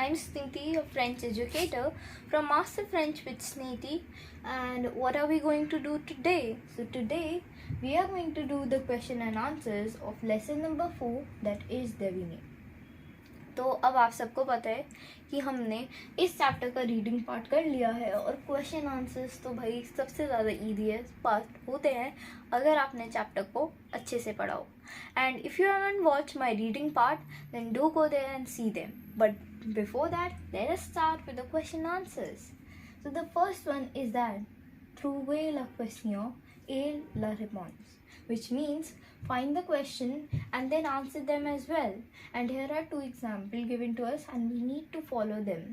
I'm Sniti, a French educator from Master French with Sniti. And what are we going to do today? So today we are going to do the question and answers of lesson number 4, that is devine. तो अब आप सबको पता है कि हमने इस chapter का रीडिंग पार्ट कर लिया है और क्वेश्चन आंसर्स तो भाई सबसे ज़्यादा ईजीएस्ट पार्ट होते हैं अगर आपने चैप्टर को अच्छे से पढ़ा हो. And if you haven't watch my reading part then do go there and see them. But before that let us start with the question answers. So the first one is that trouver la question et la réponse, which means find the question and then answer them as well. And here are two examples given to us and we need to follow them.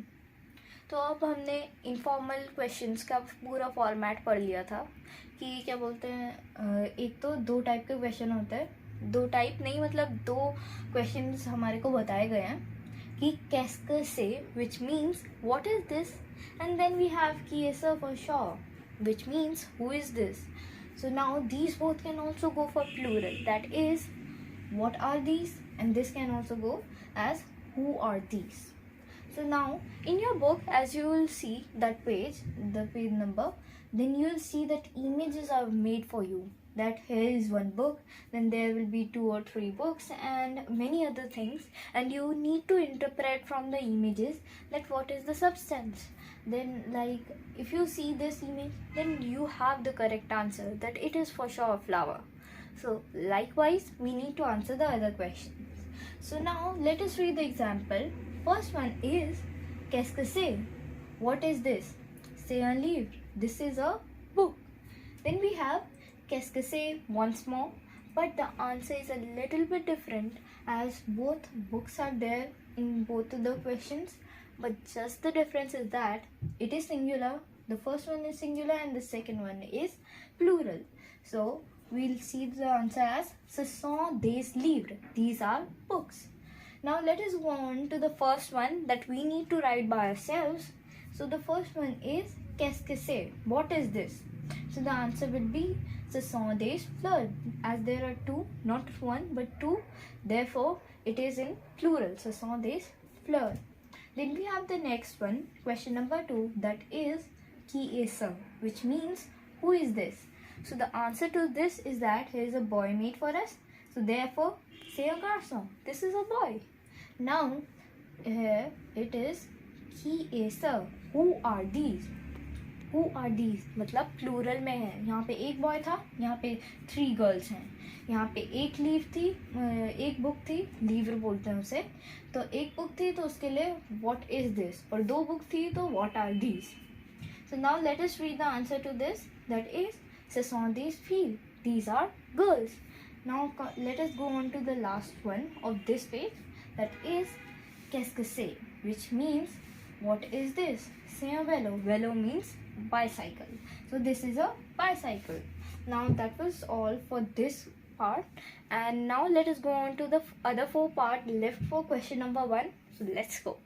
तो अब हमने informal questions का पूरा format पढ़ लिया था कि क्या बोलते हैं, एक तो दो टाइप के क्वेश्चन होते हैं, दो टाइप नहीं मतलब दो क्वेश्चंस हमारे को बताए गए हैं कि कैसे से, which means what is this, and then we have की ऐसा for sure, which means who is this. So now these both can also go for plural, that is what are these, and this can also go as who are these. So now in your book, as you will see that page, the page number, then you will see that images are made for you, that here is one book, then there will be 2 or 3 books and many other things, and you need to interpret from the images that what is the substance. Then like if you see this image, then you have the correct answer that it is for sure a flower. So likewise we need to answer the other questions. So now let us read the example. First one is qu'est-ce que c'est, what is this? C'est un livre, this is a book. Then we have qu'est-ce que c'est once more, but the answer is a little bit different as both books are there in both of the questions, but just the difference is that it is singular. The first one is singular and the second one is plural. So we'll see the answer as ce sont des livres, these are books. Now let us go on to the first one that we need to write by ourselves. So the first one is qu'est-ce que c'est, what is this? So the answer will be ce sont des fleurs, as there are two, not one but two, therefore it is in plural, ce sont des fleurs. Then we have the next one, question number 2, that is qui est ce, which means who is this? So the answer to this is that here is a boy made for us, so therefore c'est un garçon, this is a boy. Now here it is qui est ce, who are these? Who are these मतलब plural में है, यहाँ पे एक boy था, यहाँ पे 3 girls हैं, यहाँ पे एक लीव थी, एक बुक थी, लीवर बोलते हैं उसे, तो एक बुक थी तो उसके लिए व्हाट इज दिस, और 2 बुक थी तो what are these. So now let us read the answer to this, that is ce sont des filles, these are girls. Now let us go on to the last one of this page, that is qu'est-ce que c'est, which means what is this? C'est un vélo, vélo means bicycle, so this is a bicycle. Now that was all for this part, and now let us go on to the other 4 part left for question number 1. So let's go.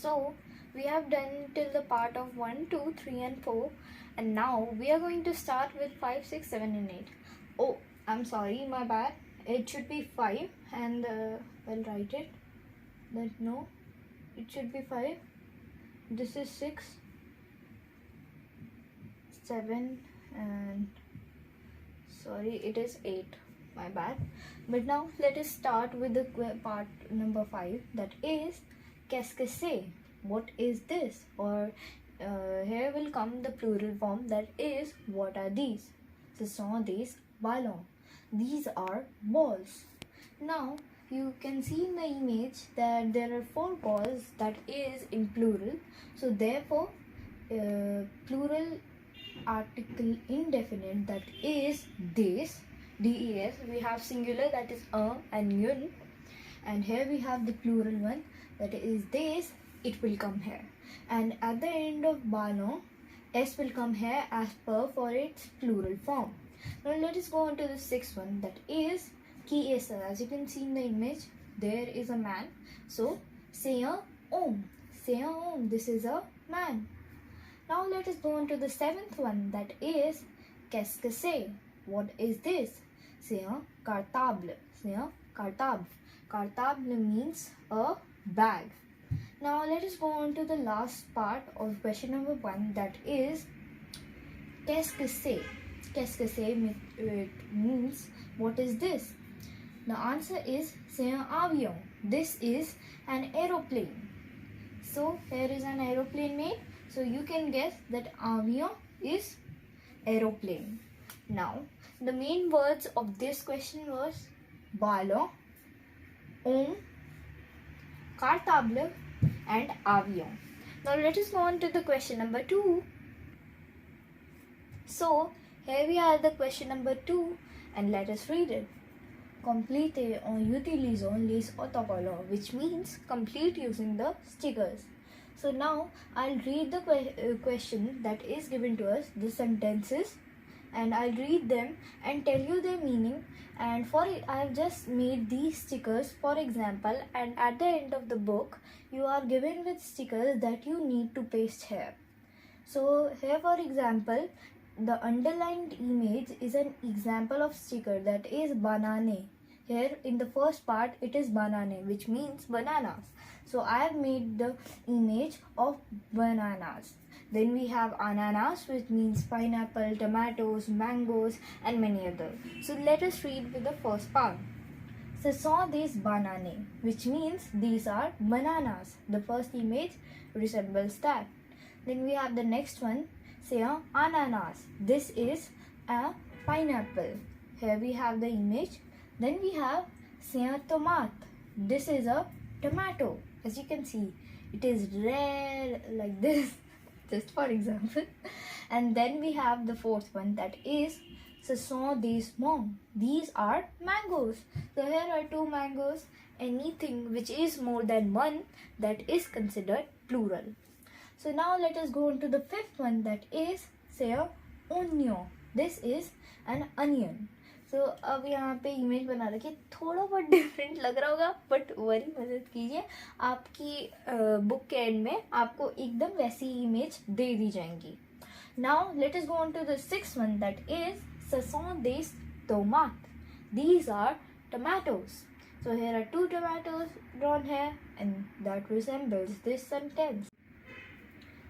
So we have done till the part of 1, 2, 3 and 4, and now we are going to start with 5, 6, 7 and 8. Oh, I'm sorry, my bad, it should be 5, and I'll write it that no, it should be 5. This is 6, 7 and sorry it is 8, my bad. But now let us start with the part number 5, that is qu'est-ce que c'est, what is this, or here will come the plural form, that is what are these? Ce sont des ballons, these are balls. Now you can see in the image that there are 4 balls, that is in plural, so therefore plural article indefinite, that is des, des, we have singular, that is and une, and here we have the plural one, that is des, it will come here, and at the end of ballon s will come here as per for its plural form. Now let us go on to the 6th one, that is qui est ce. As you can see in the image, there is a man, so c'est un homme, c'est un homme, this is a man. Now let us go on to the 7th one, that is qu'est-ce que c'est, what is this? C'est un cartable, c'est un cartable. Cartable means a bag. Now let us go on to the last part of question number 1, that is qu'est-ce que c'est? Qu'est-ce que c'est? It means what is this? The answer is c'est un avion. This is an aeroplane. So here is an aeroplane made. So you can guess that avion is aeroplane. Now the main words of this question was ballon, homme, cartable and avion. Now let us go on to the question number 2. So here we are the question number 2 and let us read it. Complétez en utilisant les autocollants, which means complete using the stickers. So now I'll read the question that is given to us, the sentences, and I'll read them and tell you their meaning. And for it, I've just made these stickers for example, and at the end of the book you are given with stickers that you need to paste here. So here for example, the underlined image is an example of sticker, that is banane. Here in the first part it is banane, which means bananas. So I have made the image of bananas. Then we have ananas, which means pineapple, tomatoes, mangoes and many others. So let us read with the first part. Ce sont des bananes, which means these are bananas. The first image resembles that. Then we have the next one, say ananas. This is a pineapple. Here we have the image. Then we have say tomate. This is a tomato. As you can see, it is red like this, just for example. And then we have the fourth one, that is ce sont des mangues. These are mangoes. So here are 2 mangoes. Anything which is more than one, that is considered plural. So now let us go on to the fifth one, that is say onion. This is an onion. So अब यहाँ पे image बना रखी है, थोड़ा बहुत different लग रहा होगा, बट वरी मदद कीजिए, आपकी बुक के एंड में आपको एकदम वैसी इमेज दे दी जाएंगी. Now let us go on to the sixth one, that is ce sont des tomates. These are tomatoes. So here are 2 tomatoes drawn here and that resembles this sentence.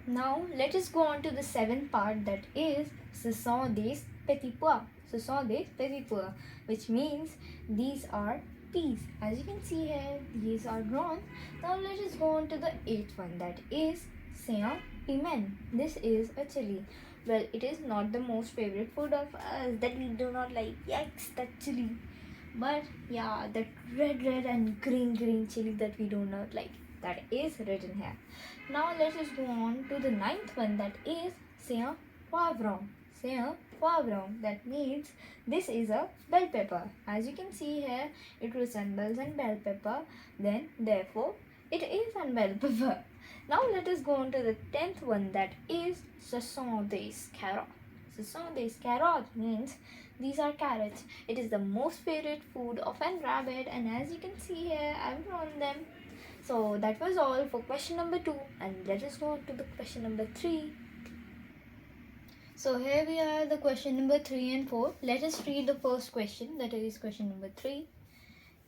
Now let us go on to the seventh part, that is ce sont des petits pois. Ce sont des petits pois, which means these are peas. As you can see here, these are drawn. Now let us go on to the eighth one, that is c'est un piment. This is a chili. Well, it is not the most favorite food of us, that we do not like. Yikes, that chili. But yeah, that red and green chili that we do not like, that is written here. Now let us go on to the ninth one, that is c'est un poivron. C'est un poivron. That means this is a bell pepper. As you can see here, it resembles a bell pepper. Then therefore it is a bell pepper. Now let us go on to the 10th one, that is ce sont des carottes. Ce sont des carottes means these are carrots. It is the most favorite food of a rabbit, and as you can see here, I've drawn them. So that was all for question number 2, and let us go on to the question number 3. So here we are, the question number 3 and 4. Let us read the first question, that is question number 3.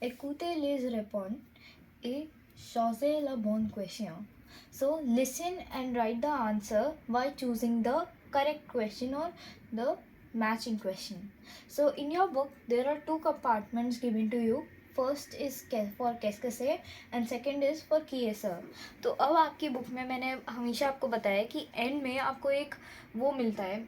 Écoutez les réponses et choisissez la bonne question. So listen and write the answer by choosing the correct question or the matching question. So in your book there are 2 compartments given to you. First is for कैसे से and second is for किए sir. तो अब आपकी book में मैंने हमेशा आपको बताया कि एंड में आपको एक वो मिलता है,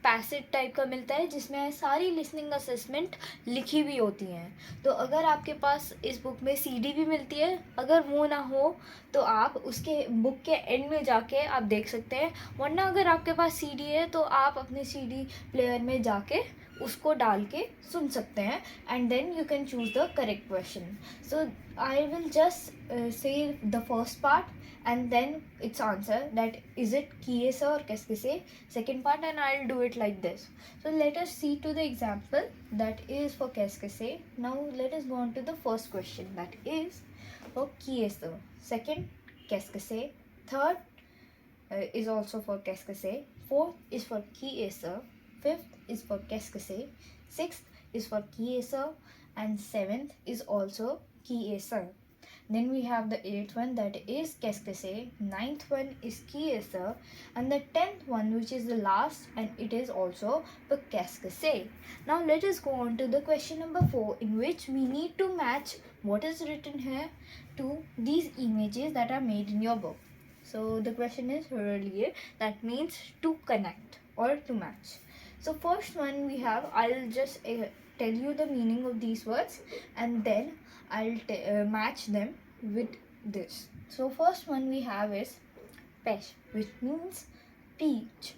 पैसेज टाइप का मिलता है, जिसमें सारी लिसनिंग असेसमेंट लिखी हुई होती हैं. तो अगर आपके पास इस बुक में सीडी भी मिलती है, अगर वो ना हो तो आप उसके बुक के एंड में जाके आप देख सकते हैं, वरना अगर आपके पास सीडी है तो आप अपने सीडी प्लेयर में जाके उसको डाल के सुन सकते हैं, and then you can choose the correct question. So I will just say the first part and then its answer, that is it kiye se or kaise se, second part, and I'll do it like this. So let us see to the example that is for kaise se. Now let us go on to the first question, that is for kiye se. Second, kaise se. Third is also for kaise se. Fourth is for kiye se. Fifth is for kaise se. Sixth is for kiye se, and seventh is also kiye se. Then we have the 8th one, that is qu'est-ce que c'est. 9th one is qui est ce. And the 10th one, which is the last, and it is also the qu'est-ce que c'est. Now let us go on to the question number 4, in which we need to match what is written here to these images that are made in your book. So the question is relier, that means to connect or to match. So first one we have, I'll just tell you the meaning of these words, and then I'll match them with this. So first one we have is pêche, which means peach.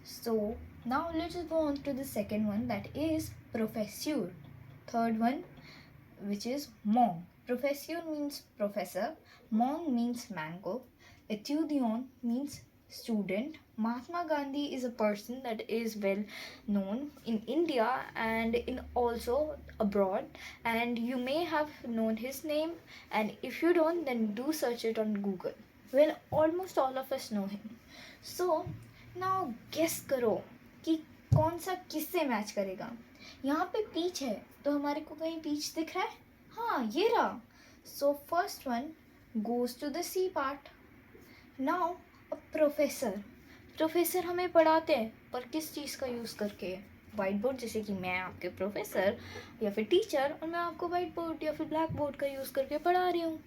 So now let's go on to the second one, that is professeur. Third one, which is monk. Professeur means professor, monk means mango, étudiant means student. Mahatma Gandhi is a person that is well known in India and in also abroad, and you may have known his name, and if you don't, then do search it on Google. Well, almost all of us know him. So now guess करो कि कौन सा किससे match करेगा. यहाँ पे peach है तो हमारे को कहीं पीच दिख रहा है. हाँ, ये रहा. So first one goes to the C part. Now a professor. Professor हमें पढ़ाते हैं, पर किस चीज़ का यूज़ करके. वाइट बोर्ड, जैसे कि मैं आपके प्रोफेसर या फिर टीचर, और मैं आपको वाइट बोर्ड या फिर ब्लैक बोर्ड का यूज़ करके पढ़ा रही हूँ.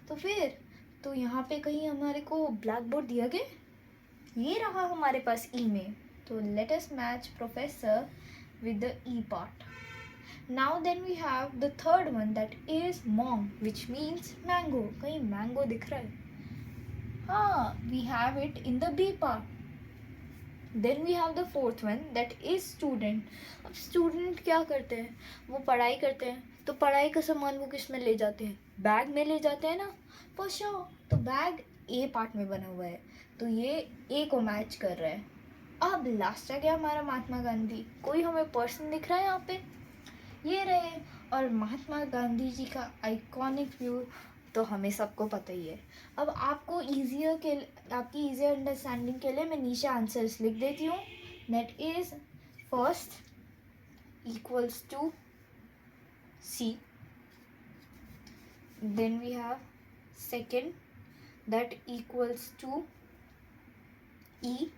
तो फिर तो यहाँ पे कहीं हमारे को ब्लैक बोर्ड दिया गया. ये रहा हमारे पास ई में. तो let us match professor with the E part. Now then we have the third one, that is monk, which means mango. कहीं mango दिख रहा है. हाँ, we have it in the B part. Then we have the fourth one, that is student. अब student क्या करते हैं, वो पढ़ाई करते हैं, तो पढ़ाई का सामान वो किस में ले जाते हैं, बैग में ले जाते हैं ना. for sure. तो बैग ए पार्ट में बना हुआ है, तो ये ए को मैच कर रहा है. अब लास्ट आ गया हमारा महात्मा गांधी. कोई हमें पर्सन दिख रहा है यहाँ पे, ये रहे. और महात्मा गांधी जी का आइकॉनिक व्यू तो हमें सबको पता ही है. अब आपको आपकी ईजियर अंडरस्टैंडिंग के लिए मैं नीचे आंसर्स लिख देती हूँ. That is first equals to C, then we have second that equals to E,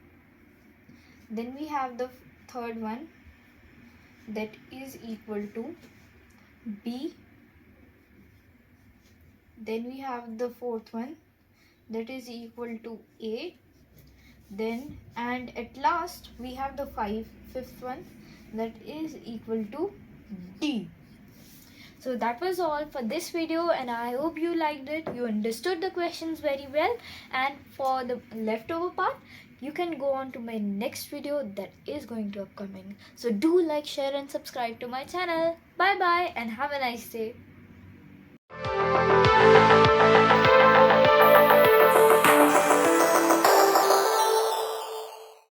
then we have the third one that is equal to B, then we have the fourth one that is equal to A, then and at last we have the fifth one that is equal to D. So that was all for this video, and I hope you liked it. You understood the questions very well, and for the leftover part you can go on to my next video that is going to upcoming. So do like, share and subscribe to my channel. Bye bye and have a nice day.